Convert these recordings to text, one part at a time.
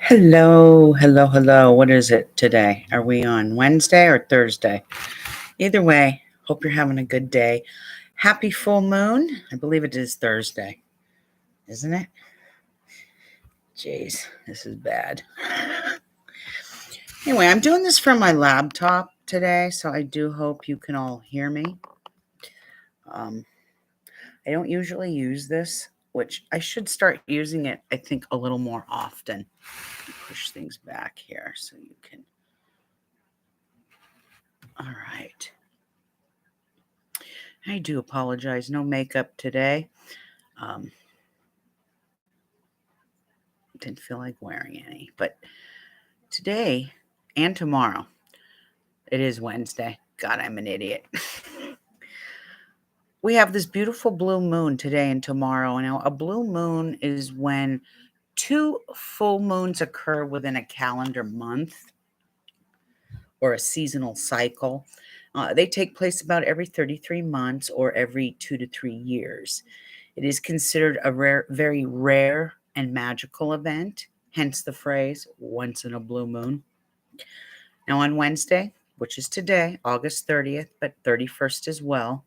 Hello, hello, hello. What is it today? Are we on Wednesday or Thursday? Either way, hope you're having a good day. Happy full moon. I believe it is Thursday, isn't it? Jeez, this is bad. Anyway, I'm doing this from my laptop today, so I do hope you can all hear me. Um, I don't usually use this, which I should start using it, I think, a little more often. Push things back here so you can. All right. I do apologize. No makeup today. Um, didn't feel like wearing any. But today and tomorrow, it is Wednesday. God, I'm an idiot. We have this beautiful blue moon today and tomorrow. Now, a blue moon is when two full moons occur within a calendar month or a seasonal cycle. They take place about every 33 months or every 2 to 3 years. It is considered a very rare and magical event, hence the phrase once in a blue moon. Now, on Wednesday, which is today, August 30th, but 31st as well,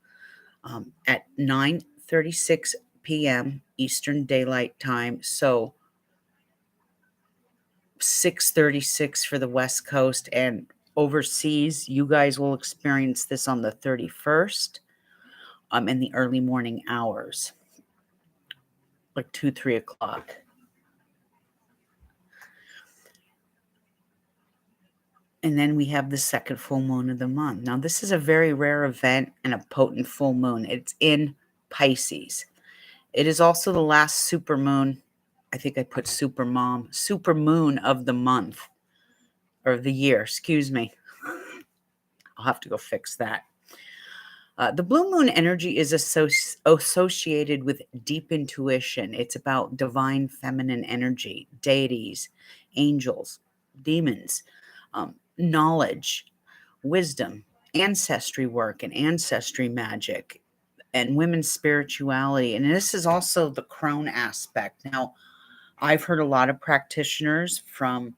at 9:36 p.m. Eastern Daylight Time, so 6:36 for the West Coast, and overseas, you guys will experience this on the 31st in the early morning hours, like 2, 3 o'clock. And then we have the second full moon of the month. Now, this is a very rare event and a potent full moon. It's in Pisces. It is also the last super moon. I think I put super moon of the month or the year. Excuse me. I'll have to go fix that. The blue moon energy is associated with deep intuition. It's about divine feminine energy, deities, angels, demons, knowledge, wisdom, ancestry work, and ancestry magic, and women's spirituality. And this is also the crone aspect. Now, I've heard a lot of practitioners from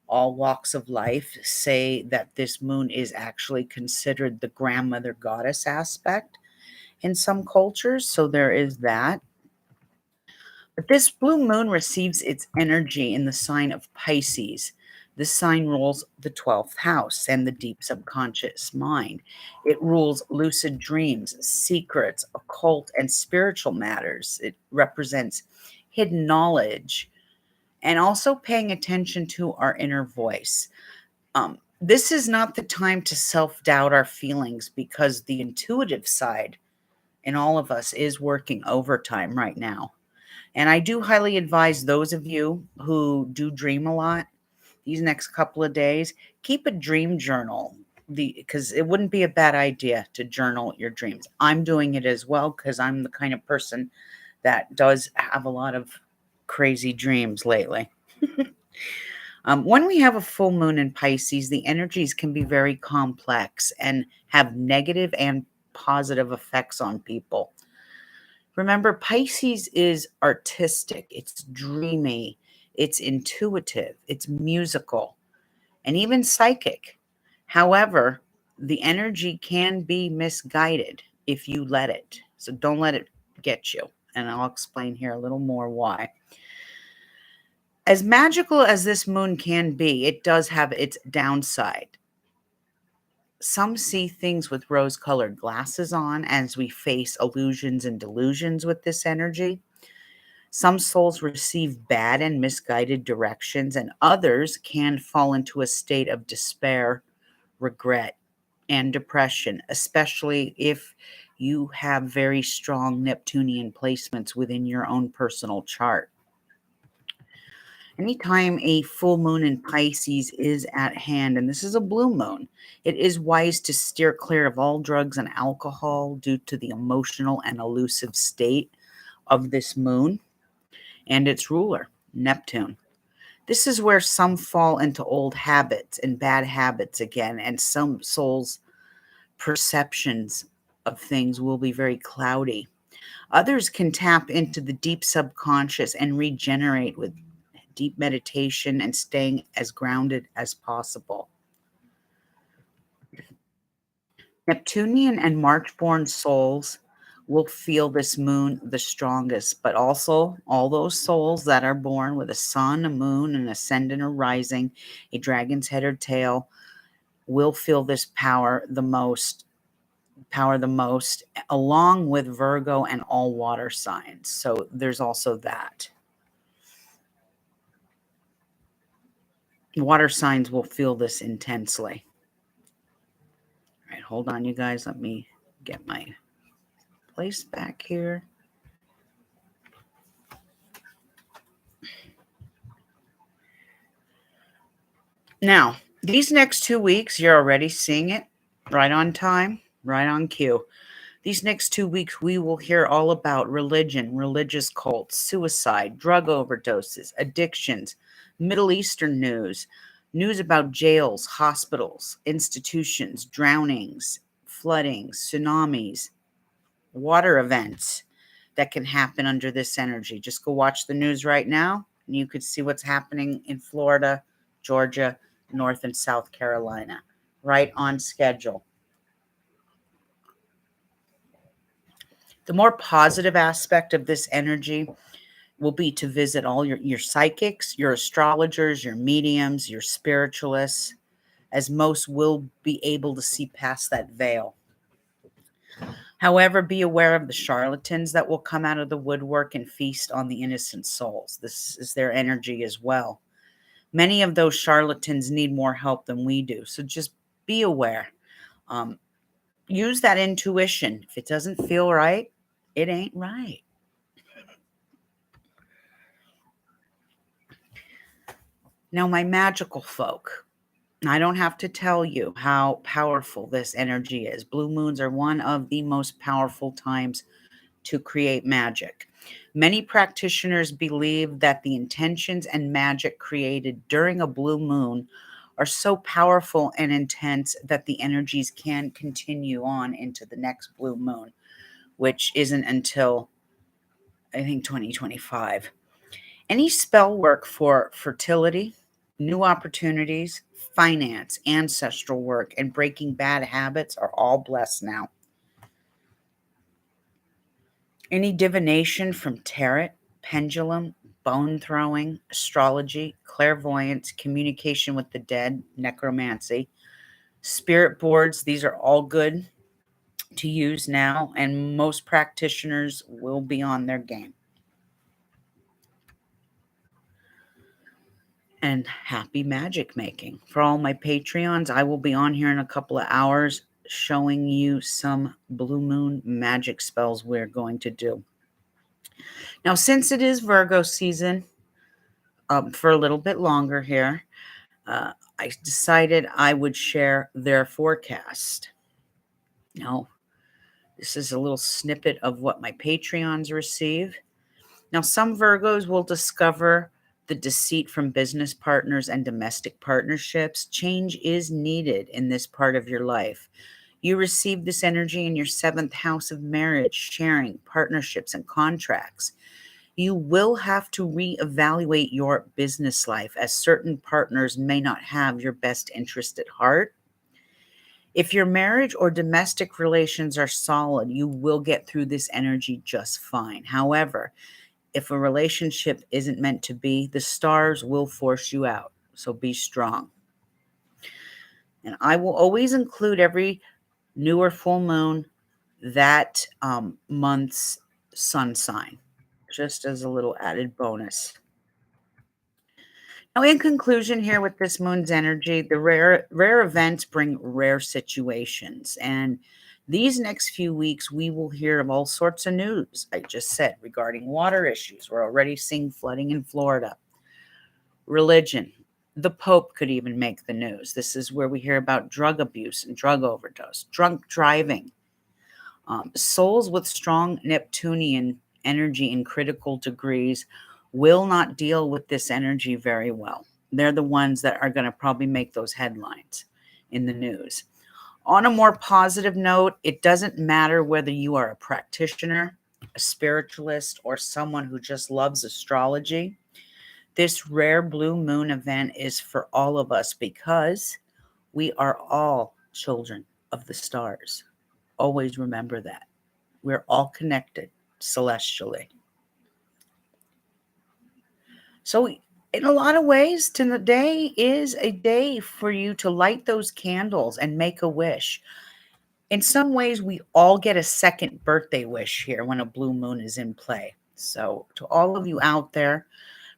all walks of life say that this moon is actually considered the grandmother goddess aspect in some cultures. So there is that. But this blue moon receives its energy in the sign of Pisces. This sign rules the 12th house and the deep subconscious mind. It rules lucid dreams, secrets, occult, and spiritual matters. It represents hidden knowledge and also paying attention to our inner voice. This is not the time to self doubt our feelings because the intuitive side in all of us is working overtime right now. And I do highly advise those of you who do dream a lot these next couple of days, keep a dream journal. Because it wouldn't be a bad idea to journal your dreams. I'm doing it as well because I'm the kind of person that does have a lot of crazy dreams lately. When we have a full moon in Pisces, the energies can be very complex and have negative and positive effects on people. Remember, Pisces is artistic, it's dreamy, it's intuitive, it's musical, and even psychic. However, the energy can be misguided if you let it. So don't let it get you. And I'll explain here a little more why. As magical as this moon can be, it does have its downside. Some see things with rose colored glasses on as we face illusions and delusions with this energy. Some souls receive bad and misguided directions, and others can fall into a state of despair, regret, and depression, especially if you have very strong Neptunian placements within your own personal chart. Anytime a full moon in Pisces is at hand, and this is a blue moon, it is wise to steer clear of all drugs and alcohol due to the emotional and elusive state of this moon and its ruler, Neptune. This is where some fall into old habits and bad habits again, and some souls' perceptions of things will be very cloudy. Others can tap into the deep subconscious and regenerate with deep meditation and staying as grounded as possible. Neptunian and March-born souls will feel this moon the strongest, but also all those souls that are born with a sun, a moon, an ascendant or rising, a dragon's head or tail, will feel this power the most, along with Virgo and all water signs. So there's also that. Water signs will feel this intensely. All right, hold on, you guys. Let me get my place back here. Now, these next 2 weeks, you're already seeing it right on time, right on cue. These next 2 weeks, we will hear all about religion, religious cults, suicide, drug overdoses, addictions, Middle Eastern news, news about jails, hospitals, institutions, drownings, floodings, tsunamis, water events that can happen under this energy. Just go watch the news right now, and you could see what's happening in Florida, Georgia, North and South Carolina, right on schedule. The more positive aspect of this energy will be to visit all your psychics, your astrologers, your mediums, your spiritualists, as most will be able to see past that veil. However, be aware of the charlatans that will come out of the woodwork and feast on the innocent souls. This is their energy as well. Many of those charlatans need more help than we do. So just be aware. Use that intuition. If it doesn't feel right, it ain't right. Now, my magical folk, I don't have to tell you how powerful this energy is. Blue moons are one of the most powerful times to create magic. Many practitioners believe that the intentions and magic created during a blue moon are so powerful and intense that the energies can continue on into the next blue moon, which isn't until, I think, 2025. Any spell work for fertility, new opportunities, finance, ancestral work, and breaking bad habits are all blessed now. Any divination from tarot, pendulum, bone throwing, astrology, clairvoyance, communication with the dead, necromancy, spirit boards, these are all good to use now, and most practitioners will be on their game. And happy magic making. For all my Patreons, I will be on here in a couple of hours showing you some blue moon magic spells we're going to do. Now, since it is Virgo season, for a little bit longer here, I decided I would share their forecast. Now, this is a little snippet of what my Patreons receive. Now, some Virgos will discover the deceit from business partners and domestic partnerships. Change is needed in this part of your life. You receive this energy in your 7th house of marriage, sharing, partnerships, and contracts. You will have to reevaluate your business life, as certain partners may not have your best interest at heart. If your marriage or domestic relations are solid, you will get through this energy just fine. However, if a relationship isn't meant to be, the stars will force you out. So be strong. And I will always include every new or full moon that month's sun sign, just as a little added bonus. Now, in conclusion, here with this moon's energy, the rare events bring rare situations. And these next few weeks, we will hear of all sorts of news, I just said, regarding water issues. We're already seeing flooding in Florida. Religion. The Pope could even make the news. This is where we hear about drug abuse and drug overdose, drunk driving. Souls with strong Neptunian energy in critical degrees will not deal with this energy very well. They're the ones that are going to probably make those headlines in the news. On a more positive note, it doesn't matter whether you are a practitioner, a spiritualist, or someone who just loves astrology. This rare blue moon event is for all of us because we are all children of the stars. Always remember that. We're all connected celestially. So, in a lot of ways, today is a day for you to light those candles and make a wish. In some ways, we all get a second birthday wish here when a blue moon is in play. So, to all of you out there,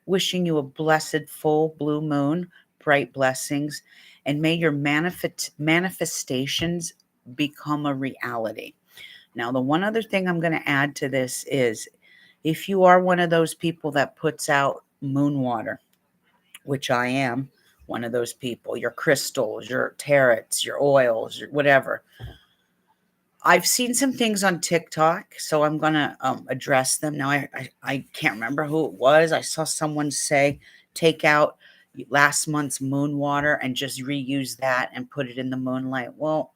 wishing you a blessed full blue moon, bright blessings, and may your manifestations become a reality. Now, the one other thing I'm going to add to this is if you are one of those people that puts out moon water, which I am one of those people, your crystals, your tarots, your oils, your whatever. I've seen some things on TikTok, so I'm going to address them. Now, I can't remember who it was. I saw someone say, take out last month's moon water and just reuse that and put it in the moonlight. Well,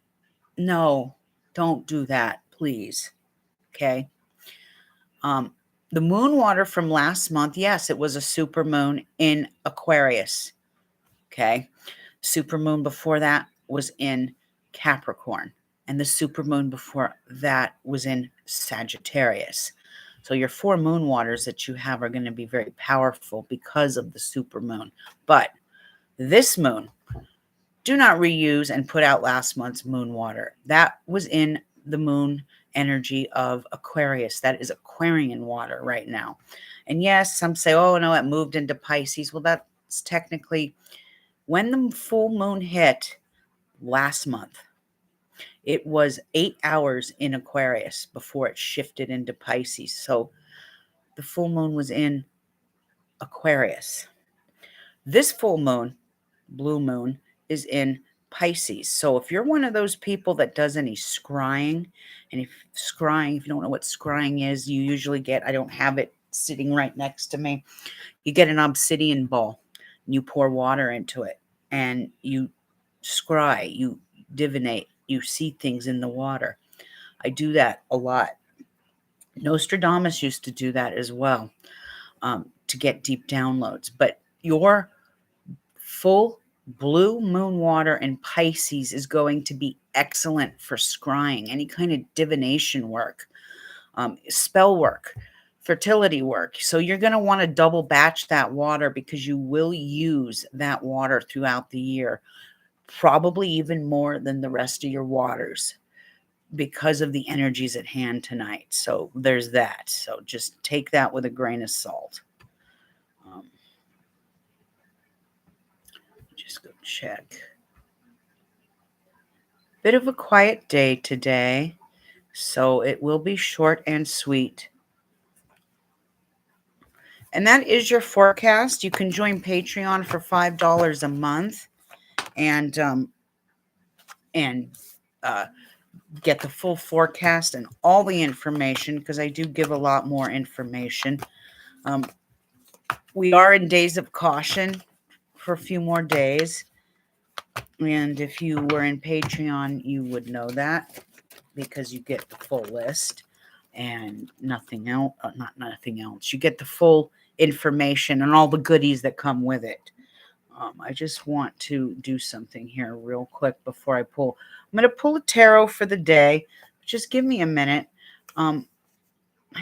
no, don't do that, please. Okay. The moon water from last month, yes, it was a super moon in Aquarius. Okay. Super moon before that was in Capricorn. And the super moon before that was in Sagittarius. So your 4 moon waters that you have are going to be very powerful because of the super moon. But this moon, do not reuse and put out last month's moon water. That was in the moon energy of Aquarius. That is Aquarian water right now. And yes, some say, oh, no, it moved into Pisces. Well, that's technically when the full moon hit last month. It was 8 hours in Aquarius before it shifted into Pisces. So the full moon was in Aquarius. This full moon, blue moon, is in Pisces. So if you're one of those people that does any scrying, and if you don't know what scrying is, you usually get, I don't have it sitting right next to me, you get an obsidian ball, and you pour water into it, and you scry, you divinate, you see things in the water. I do that a lot. Nostradamus used to do that as well, to get deep downloads. But your full blue moon water in Pisces is going to be excellent for scrying, any kind of divination work, spell work, fertility work. So you're going to want to double batch that water because you will use that water throughout the year, probably even more than the rest of your waters because of the energies at hand tonight. So there's that. So just take that with a grain of salt. Just go check. Bit of a quiet day today, so it will be short and sweet. And that is your forecast. You can join Patreon for $5 a month and get the full forecast and all the information, because I do give a lot more information. We are in days of caution for a few more days. And if you were in Patreon, you would know that because you get the full list and nothing else, not nothing else. You get the full information and all the goodies that come with it. I just want to do something here real quick before I pull. I'm going to pull a tarot for the day. Just give me a minute. I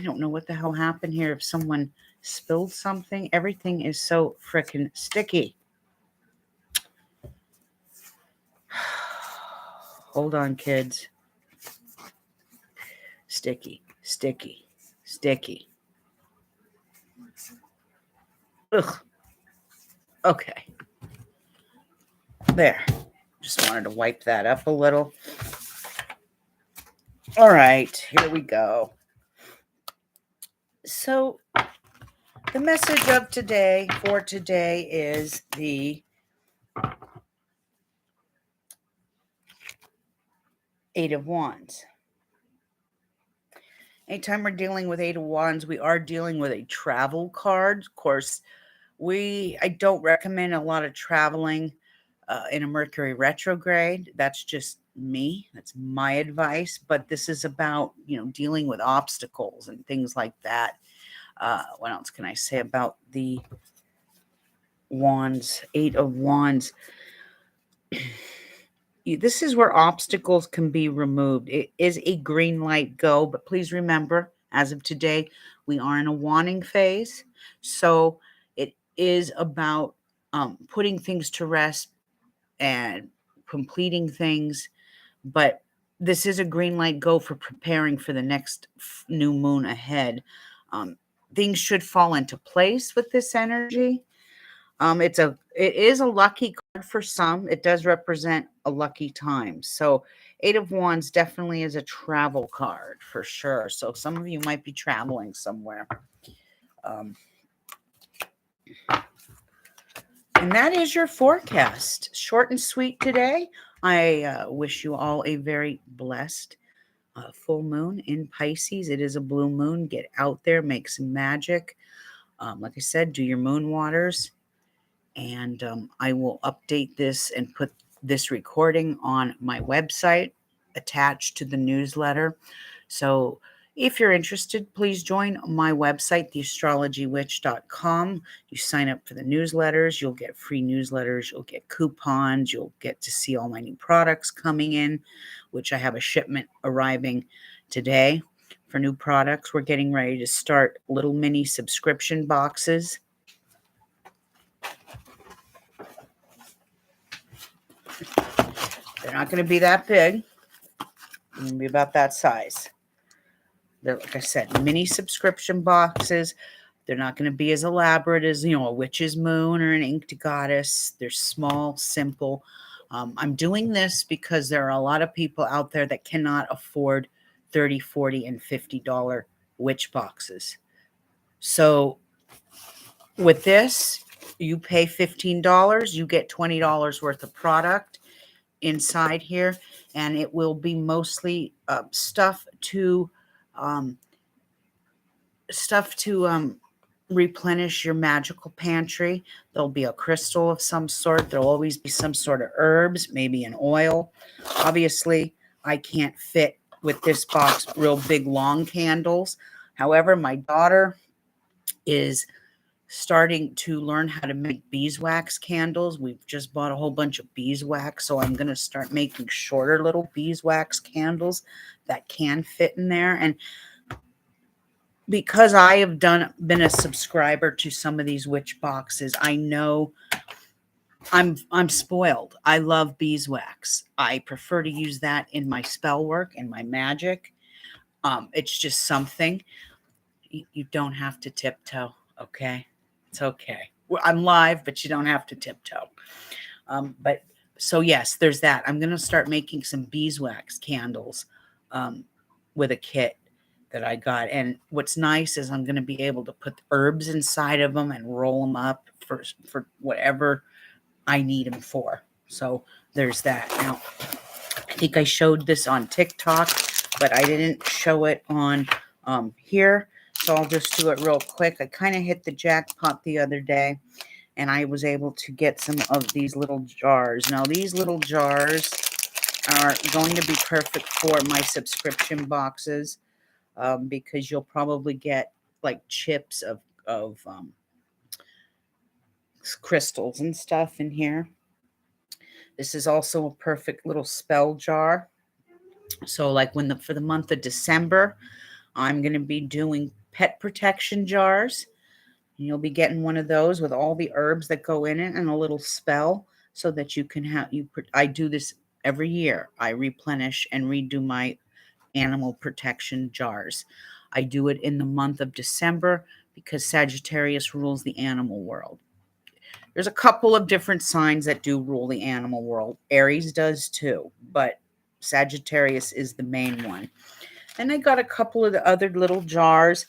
don't know what the hell happened here. If someone spilled something, everything is so freaking sticky. Hold on, kids. Sticky, sticky, sticky. Ugh. Okay. There. Just wanted to wipe that up a little. All right, here we go. So the message of today for today is the Eight of Wands. Anytime we're dealing with Eight of Wands, we are dealing with a travel card. Of course, I don't recommend a lot of traveling in a Mercury retrograde. That's just me. That's my advice. But this is about, dealing with obstacles and things like that. What else can I say about the Wands, 8 of Wands. This is where obstacles can be removed. It is a green light go, but please remember, as of today, we are in a wanting phase. So it is about putting things to rest and completing things. But this is a green light go for preparing for the next new moon ahead. Um, Things should fall into place with this energy. It is a lucky card for some. It does represent a lucky time. So 8 of Wands definitely is a travel card for sure. So some of you might be traveling somewhere. Um, and that is your forecast. Short and sweet today. I wish you all a very blessed full moon in Pisces. It is a blue moon. Get out there, make some magic. Like I said, do your moon waters. And I will update this and put this recording on my website attached to the newsletter. So if you're interested, please join my website, theastrologywitch.com. You sign up for the newsletters, you'll get free newsletters, you'll get coupons, you'll get to see all my new products coming in, which I have a shipment arriving today for new products. We're getting ready to start little mini subscription boxes. They're not going to be that big. They're going to be about that size. They're, like I said, mini subscription boxes. They're not going to be as elaborate as, a witch's moon or an inked goddess. They're small, simple. I'm doing this because there are a lot of people out there that cannot afford $30, $40, and $50 witch boxes. So with this, you pay $15, you get $20 worth of product inside here, and it will be mostly stuff to replenish your magical pantry. There'll be a crystal of some sort. There'll always be some sort of herbs, maybe an oil. Obviously, I can't fit with this box real big long candles. However, my daughter is starting to learn how to make beeswax candles. We've just bought a whole bunch of beeswax, so I'm going to start making shorter little beeswax candles that can fit in there. And because I have been a subscriber to some of these witch boxes, I know I'm spoiled. I love beeswax. I prefer to use that in my spell work and my magic. It's just something. You don't have to tiptoe, okay? It's okay. I'm live, but you don't have to tiptoe. But so yes, there's that. I'm going to start making some beeswax candles with a kit that I got. And what's nice is I'm going to be able to put herbs inside of them and roll them up for whatever I need them for. So there's that. Now, I think I showed this on TikTok, but I didn't show it on here. So I'll just do it real quick. I kind of hit the jackpot the other day, and I was able to get some of these little jars. Now, these little jars are going to be perfect for my subscription boxes because you'll probably get like chips of crystals and stuff in here. This is also a perfect little spell jar. So like for the month of December, I'm going to be doing pet protection jars. And you'll be getting one of those with all the herbs that go in it and a little spell so that you can I do this every year. I replenish and redo my animal protection jars. I do it in the month of December because Sagittarius rules the animal world. There's a couple of different signs that do rule the animal world. Aries does too, but Sagittarius is the main one. And I got a couple of the other little jars.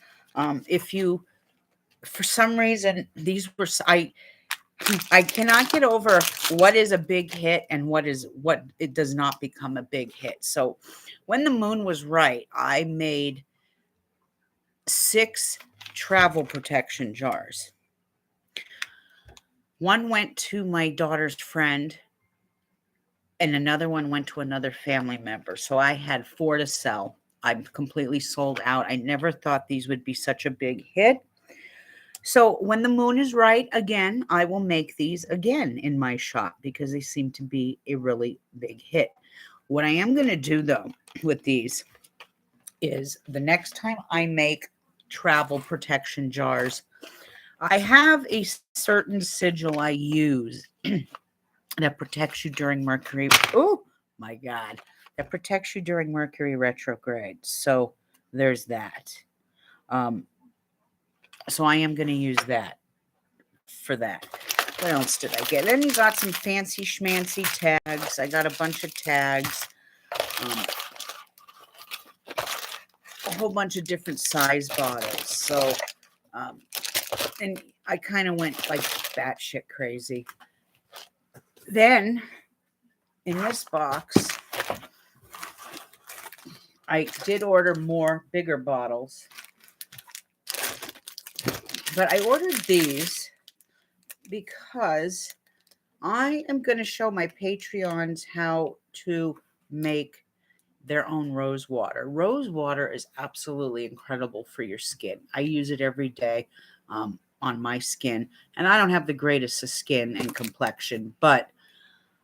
If you, for some reason, these were, I cannot get over what is a big hit and what it does not become a big hit. So when the moon was right, I made 6 travel protection jars. One went to my daughter's friend and another one went to another family member. So I had 4 to sell. I'm completely sold out. I never thought these would be such a big hit. So when the moon is right, again, I will make these again in my shop because they seem to be a really big hit. What I am going to do though with these is the next time I make travel protection jars, I have a certain sigil I use that protects you during Mercury. Oh my God. That protects you during Mercury retrograde. So there's that. So I am going to use that for that. What else did I get? Then you got some fancy schmancy tags. I got a bunch of tags. A whole bunch of different size bottles. So, and I kind of went like batshit crazy. Then in this box, I did order more bigger bottles. But I ordered these because I am going to show my Patreons how to make their own rose water. Rose water is absolutely incredible for your skin. I use it every day on my skin, and I don't have the greatest of skin and complexion, but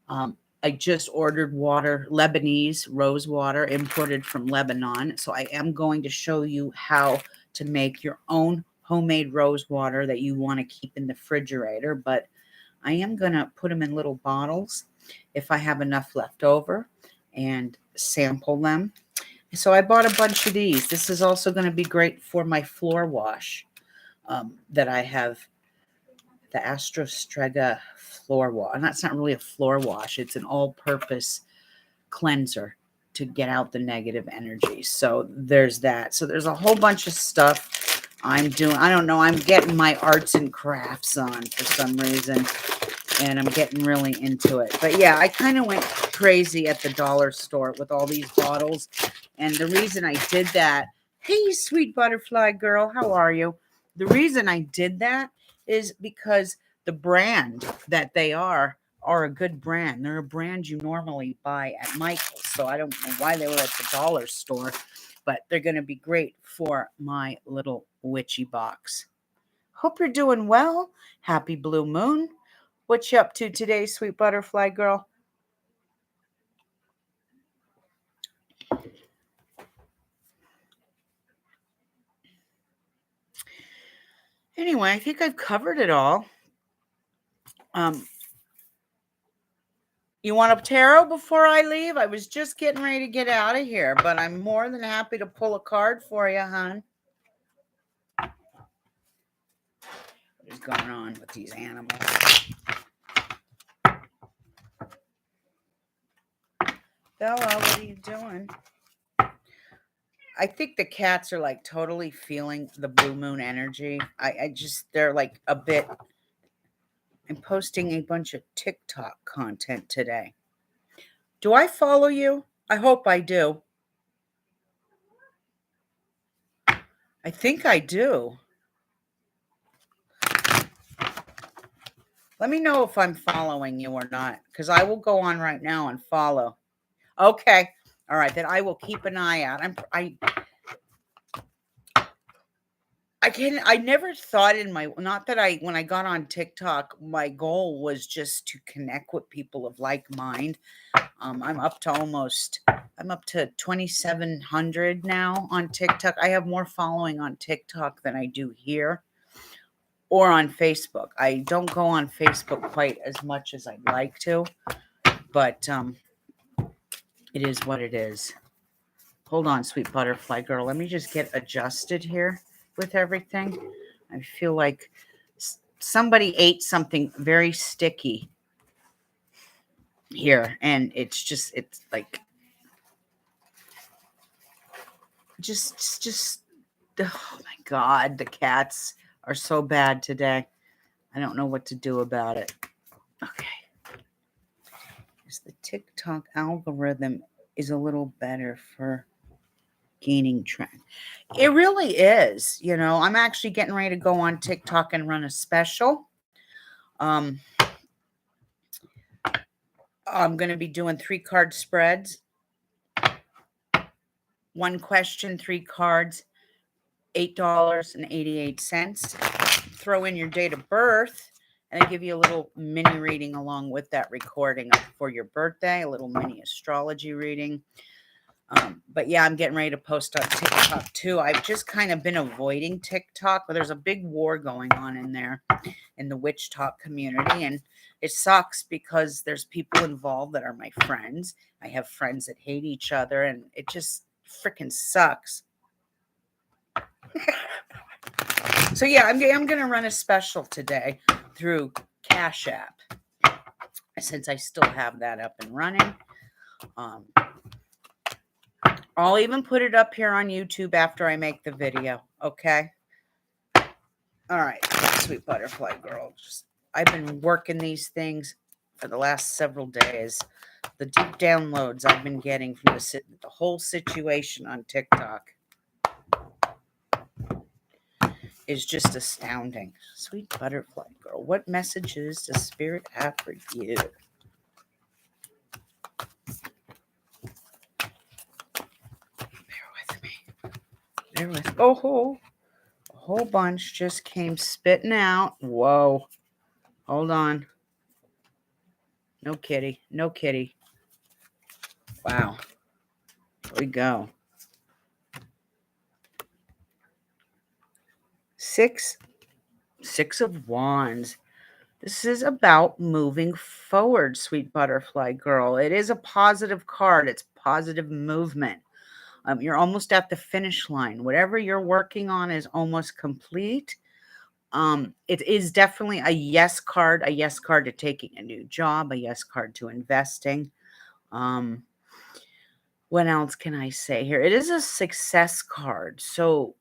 I just ordered water, Lebanese rose water imported from Lebanon. So I am going to show you how to make your own homemade rose water that you want to keep in the refrigerator, but I am going to put them in little bottles if I have enough left over and sample them. So I bought a bunch of these. This is also going to be great for my floor wash that I have, the Astrostrega floor wash. And that's not really a floor wash. It's an all-purpose cleanser to get out the negative energy. So there's that. So there's a whole bunch of stuff I'm doing. I don't know. I'm getting my arts and crafts on for some reason. And I'm getting really into it. But yeah, I kind of went crazy at the dollar store with all these bottles. And the reason I did that, hey, sweet butterfly girl, how are you? The reason I did that is because the brand that they are a good brand. They're a brand you normally buy at Michael's. So I don't know why they were at the dollar store, but they're going to be great for my little witchy box. Hope you're doing well. Happy blue moon. What you up to today, sweet butterfly girl? Anyway, I think I've covered it all. You want a tarot before I leave? I was just getting ready to get out of here, but I'm more than happy to pull a card for you, hon. What is going on with these animals? Bella, what are you doing? I think the cats are like totally feeling the blue moon energy. They're like a bit. I'm posting a bunch of TikTok content today. Do I follow you? I hope I do. I think I do. Let me know if I'm following you or not, because I will go on right now and follow. Okay. All right. Then I will keep an eye out. I never thought when I got on TikTok, my goal was just to connect with people of like mind. I'm up to 2,700 now on TikTok. I have more following on TikTok than I do here or on Facebook. I don't go on Facebook quite as much as I'd like to, but it is what it is. Hold on, sweet butterfly girl. Let me just get adjusted here with everything. I feel like somebody ate something very sticky here, and it's like just oh my God, the cats are so bad today. I don't know what to do about it. Okay. The TikTok algorithm is a little better for gaining track. It really is. I'm actually getting ready to go on TikTok and run a special. I'm going to be doing 3-card spreads. 1 question, 3 cards, $8.88. throw in your date of birth and I give you a little mini reading along with that recording for your birthday, a little mini astrology reading. But yeah, I'm getting ready to post on TikTok too. I've just kind of been avoiding TikTok, but there's a big war going on in there in the witch talk community. And it sucks because there's people involved that are my friends. I have friends that hate each other, and it just freaking sucks. So yeah, I'm going to run a special today through Cash App, since I still have that up and running. I'll even put it up here on YouTube after I make the video, okay? All right, sweet butterfly girl. I've been working these things for the last several days. The deep downloads I've been getting from the whole situation on TikTok is just astounding. Sweet butterfly girl, what messages does Spirit have for you? Bear with me. Oh, a whole bunch just came spitting out. Whoa. Hold on. No kitty. No kitty. Wow. Here we go. Six of Wands. This is about moving forward, sweet butterfly girl. It is a positive card. It's positive movement. You're almost at the finish line. Whatever you're working on is almost complete. It is definitely a yes card to taking a new job, a yes card to investing. What else can I say here? It is a success card. So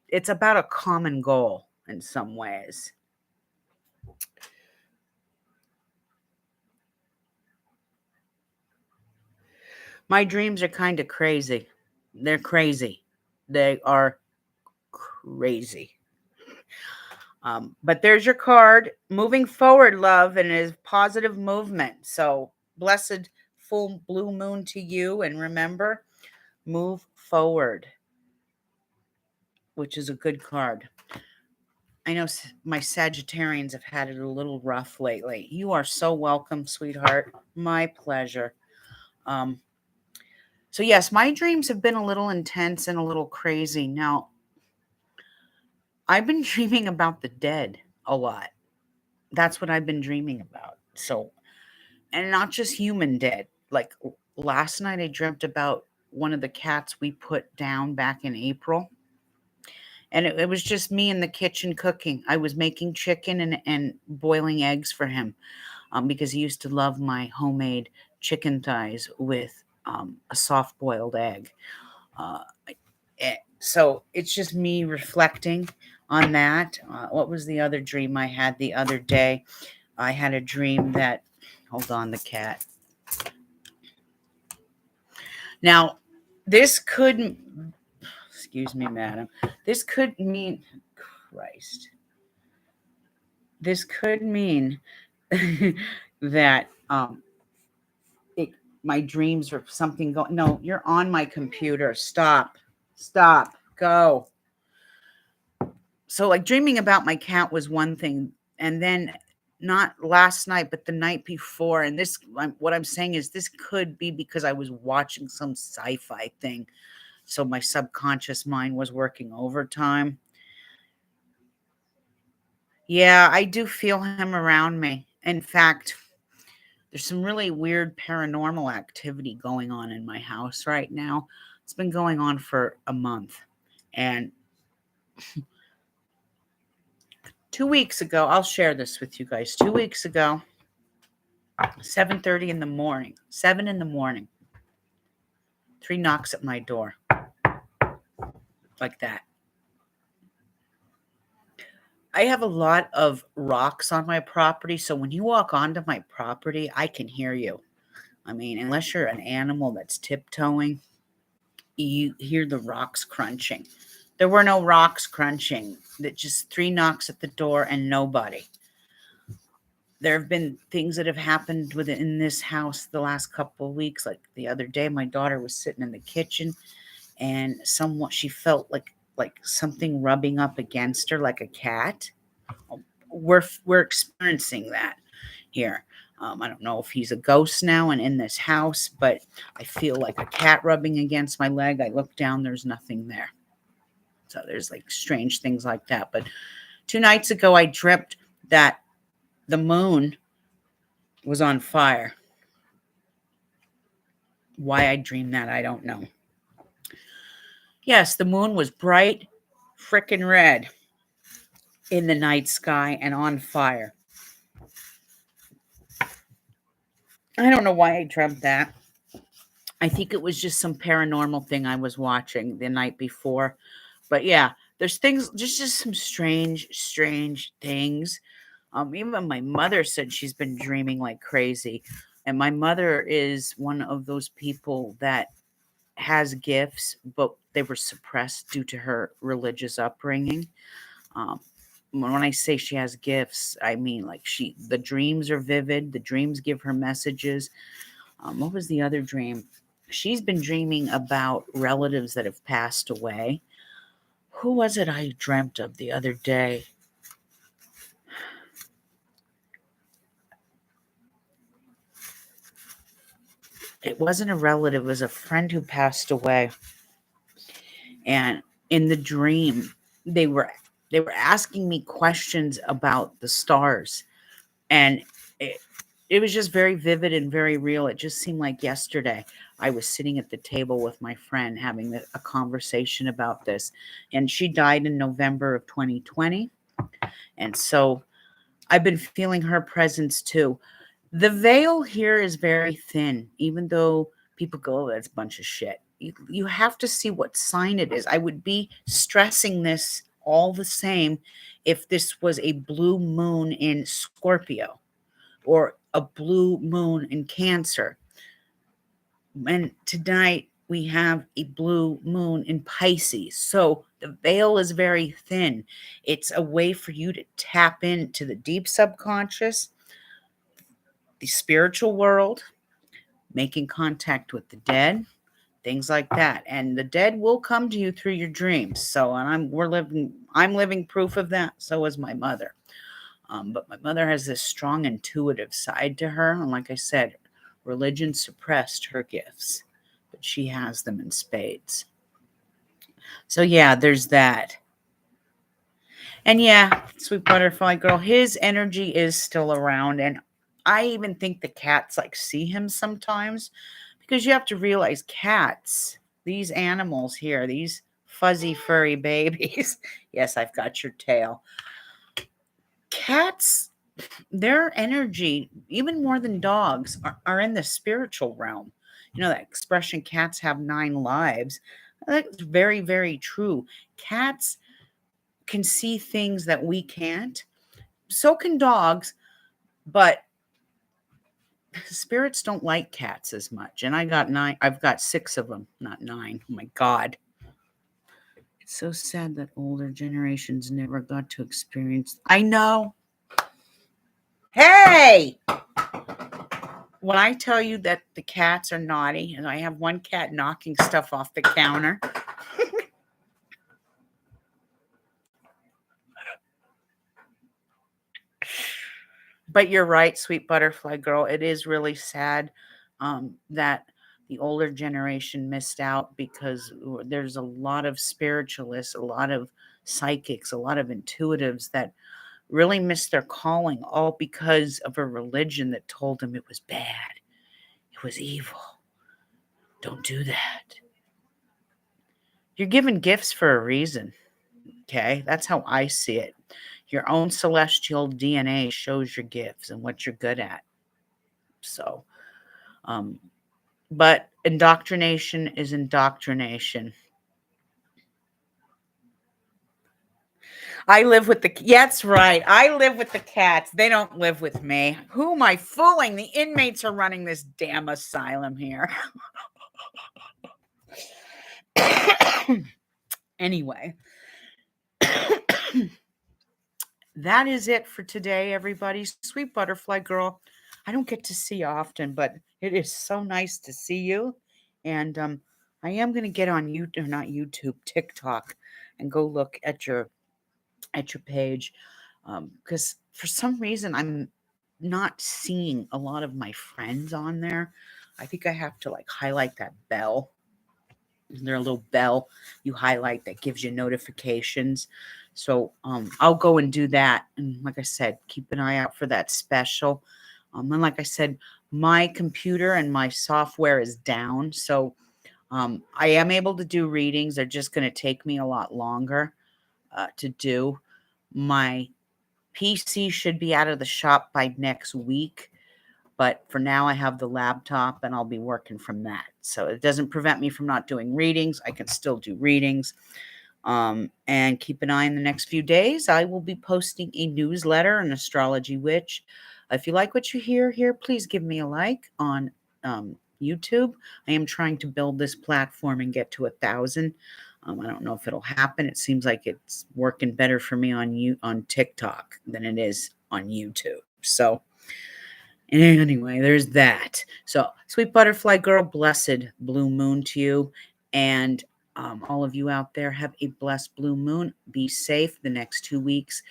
it's about a common goal in some ways. My dreams are kind of crazy. They're crazy. They are crazy. But there's your card. Moving forward, love, and it is positive movement. So blessed full blue moon to you. And remember, move forward, which is a good card. I know my Sagittarians have had it a little rough lately. You are so welcome, sweetheart. My pleasure. So yes, my dreams have been a little intense and a little crazy. Now, I've been dreaming about the dead a lot. That's what I've been dreaming about. So, and not just human dead. Like last night, I dreamt about one of the cats we put down back in April. And it was just me in the kitchen cooking. I was making chicken and boiling eggs for him because he used to love my homemade chicken thighs with a soft boiled egg. So it's just me reflecting on that. What was the other dream I had the other day? I had a dream that, hold on, the cat. Now, this could, excuse me, madam, this could mean, Christ, this could mean that my dreams or something going. No, you're on my computer. Stop, go. So like dreaming about my cat was one thing, and then not last night, but the night before. And this, what I'm saying is this could be because I was watching some sci-fi thing. So my subconscious mind was working overtime. Yeah, I do feel him around me. In fact, there's some really weird paranormal activity going on in my house right now. It's been going on for a month. And 2 weeks ago, I'll share this with you guys. 2 weeks ago, 7:30 in the morning, 7 in the morning, 3 knocks at my door. Like that. I have a lot of rocks on my property, so when you walk onto my property, I can hear you. I mean, unless you're an animal that's tiptoeing, you hear the rocks crunching. There were no rocks crunching. That just 3 knocks at the door and nobody. There have been things that have happened within this house the last couple of weeks. Like the other day, my daughter was sitting in the kitchen and she felt like something rubbing up against her like a cat. We're experiencing that here. I don't know if he's a ghost now and in this house, but I feel like a cat rubbing against my leg. I look down, there's nothing there. So there's like strange things like that. But 2 nights ago, I dreamt that the moon was on fire. Why I dreamed that, I don't know. Yes, the moon was bright, frickin' red in the night sky and on fire. I don't know why I dreamt that. I think it was just some paranormal thing I was watching the night before. But yeah, there's things, just some strange things. Even my mother said she's been dreaming like crazy. And my mother is one of those people that has gifts, but they were suppressed due to her religious upbringing. Um, when I say she has gifts, I mean like the dreams are vivid. The dreams give her messages. What was the other dream? She's been dreaming about relatives that have passed away. Who was it I dreamt of the other day? It wasn't a relative, it was a friend who passed away. And in the dream, they were asking me questions about the stars. And it was just very vivid and very real. It just seemed like yesterday I was sitting at the table with my friend having a conversation about this. And she died in November of 2020. And so I've been feeling her presence too. The veil here is very thin, even though people go, oh, that's a bunch of shit. You have to see what sign it is. I would be stressing this all the same if this was a blue moon in Scorpio or a blue moon in Cancer. And tonight we have a blue moon in Pisces. So the veil is very thin. It's a way for you to tap into the deep subconscious, the spiritual world, making contact with the dead, things like that. And the dead will come to you through your dreams. So, and I'm living proof of that. So is my mother. But my mother has this strong intuitive side to her. And like I said, religion suppressed her gifts, but she has them in spades. So yeah, there's that. And yeah, Sweet Butterfly Girl, his energy is still around. And I even think the cats like see him sometimes, because you have to realize cats, these animals here, these fuzzy furry babies. Yes, I've got your tail. Cats, their energy, even more than dogs, are in the spiritual realm. You know that expression, cats have 9 lives. That's very, very true. Cats can see things that we can't. So can dogs, but spirits don't like cats as much. And I've got 6 of them, not 9. Oh my God. It's so sad that older generations never got to experience. I know. Hey! When I tell you that the cats are naughty, and I have one cat knocking stuff off the counter. But you're right, Sweet Butterfly Girl. It is really sad that the older generation missed out, because there's a lot of spiritualists, a lot of psychics, a lot of intuitives that really missed their calling, all because of a religion that told them it was bad. It was evil. Don't do that. You're given gifts for a reason. Okay. That's how I see it. Your own celestial DNA shows your gifts and what you're good at. So, um, but indoctrination is indoctrination. I live with yeah, that's right. I live with the cats. They don't live with me. Who am I fooling? The inmates are running this damn asylum here. Anyway, that is it for today, everybody. Sweet Butterfly Girl, I don't get to see you often, but it is so nice to see you. And I am going to get on YouTube, or not YouTube, TikTok, and go look at your page. Because for some reason I'm not seeing a lot of my friends on there. I think I have to like highlight that bell. Isn't there a little bell you highlight that gives you notifications? So I'll go and do that. And like I said, keep an eye out for that special. And like I said, my computer and my software is down. So I am able to do readings. They're just going to take me a lot longer to do. My PC should be out of the shop by next week. But for now, I have the laptop and I'll be working from that. So it doesn't prevent me from not doing readings. I can still do readings. And keep an eye in the next few days. I will be posting a newsletter, an astrology witch. If you like what you hear here, please give me a like on YouTube. I am trying to build this platform and get to 1,000. I don't know if it'll happen. It seems like it's working better for me on TikTok than it is on YouTube. So anyway, there's that. So, sweet butterfly girl, blessed blue moon to you. And all of you out there, have a blessed blue moon. Be safe the next 2 weeks.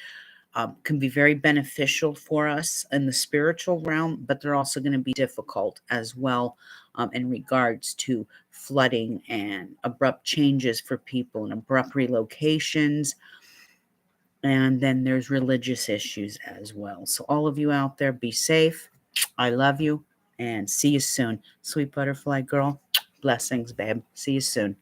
Can be very beneficial for us in the spiritual realm, but they're also going to be difficult as well in regards to flooding and abrupt changes for people and abrupt relocations. And then there's religious issues as well. So, all of you out there, be safe. I love you and see you soon. Sweet butterfly girl, blessings, babe. See you soon.